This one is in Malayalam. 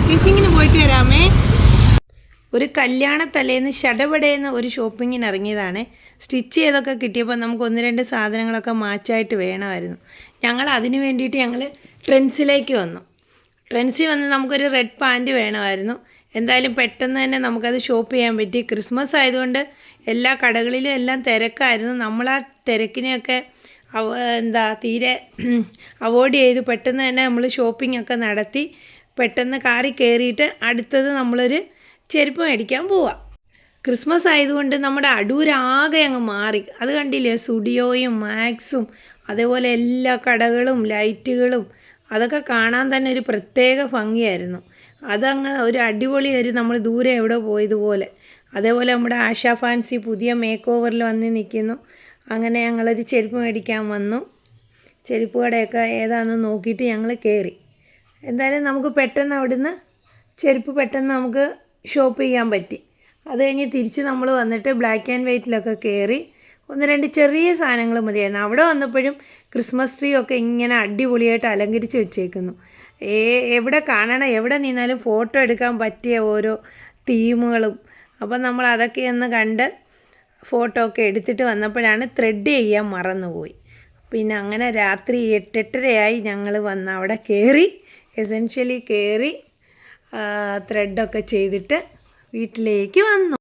പർച്ചേസിങ്ങിന് പോയിട്ട് വരാമേ. ഒരു കല്യാണ തലേന്ന് ഷടപടയെന്ന് ഒരു ഷോപ്പിങ്ങിന് ഇറങ്ങിയതാണ്. സ്റ്റിച്ച് ചെയ്തൊക്കെ കിട്ടിയപ്പോൾ നമുക്ക് 1-2 സാധനങ്ങളൊക്കെ മാച്ചായിട്ട് വേണമായിരുന്നു. ഞങ്ങൾ അതിന് വേണ്ടിയിട്ട് ഞങ്ങൾ ട്രെൻഡ്സിലേക്ക് വന്നു. ട്രെൻഡ്സിൽ വന്ന് നമുക്കൊരു റെഡ് പാൻറ്റ് വേണമായിരുന്നു. എന്തായാലും പെട്ടെന്ന് തന്നെ നമുക്കത് ഷോപ്പ് ചെയ്യാൻ പറ്റി. ക്രിസ്മസ് ആയതുകൊണ്ട് എല്ലാ കടകളിലും എല്ലാം തിരക്കായിരുന്നു. നമ്മൾ ആ തിരക്കിനെയൊക്കെ തീരെ അവോയ്ഡ് ചെയ്ത് പെട്ടെന്ന് തന്നെ നമ്മൾ ഷോപ്പിംഗ് ഒക്കെ നടത്തി പെട്ടെന്ന് കാറിൽ കയറിയിട്ട് അടുത്തത് നമ്മളൊരു ചെരുപ്പ് മേടിക്കാൻ പോവാം. ക്രിസ്മസ് ആയതുകൊണ്ട് നമ്മുടെ അടൂരാകെ അങ്ങ് മാറി. അത് കണ്ടില്ലേ, സ്റ്റുഡിയോയും മാക്സും അതേപോലെ എല്ലാ കടകളും ലൈറ്റുകളും അതൊക്കെ കാണാൻ തന്നെ ഒരു പ്രത്യേക ഭംഗിയായിരുന്നു. അതങ്ങ് ഒരു അടിപൊളി നമ്മൾ ദൂരെ എവിടെ പോയതുപോലെ. അതേപോലെ നമ്മുടെ ആശാ ഫാൻസി പുതിയ മേക്ക് ഓവറിൽ വന്ന് നിൽക്കുന്നു. അങ്ങനെ ഞങ്ങളൊരു ചെരുപ്പ് മേടിക്കാൻ വന്നു. ചെരുപ്പ് കടയൊക്കെ ഏതാണെന്ന് നോക്കിയിട്ട് ഞങ്ങൾ കയറി. എന്തായാലും നമുക്ക് പെട്ടെന്ന് അവിടുന്ന് ചെരുപ്പ് പെട്ടെന്ന് നമുക്ക് ഷോപ്പ് ചെയ്യാൻ പറ്റി. അത് കഴിഞ്ഞ് തിരിച്ച് നമ്മൾ വന്നിട്ട് ബ്ലാക്ക് ആൻഡ് വൈറ്റിലൊക്കെ കയറി 1-2 ചെറിയ സാധനങ്ങൾ മതിയായിരുന്നു. അവിടെ വന്നപ്പോഴും ക്രിസ്മസ് ട്രീ ഒക്കെ ഇങ്ങനെ അടിപൊളിയായിട്ട് അലങ്കരിച്ച് വെച്ചേക്കുന്നു. എവിടെ കാണണം, എവിടെ നിന്നാലും ഫോട്ടോ എടുക്കാൻ പറ്റിയ ഓരോ തീമുകളും. അപ്പം നമ്മൾ അതൊക്കെ ഒന്ന് കണ്ട് ഫോട്ടോ ഒക്കെ എടുത്തിട്ട് വന്നപ്പോഴാണ് ത്രെഡ് ചെയ്യാൻ മറന്നുപോയി. പിന്നെ അങ്ങനെ രാത്രി 8-8:30 ഞങ്ങൾ വന്ന് അവിടെ കയറി എസെൻഷ്യലി കയറി ത്രെഡൊക്കെ ചെയ്തിട്ട് വീട്ടിലേക്ക് വന്നു.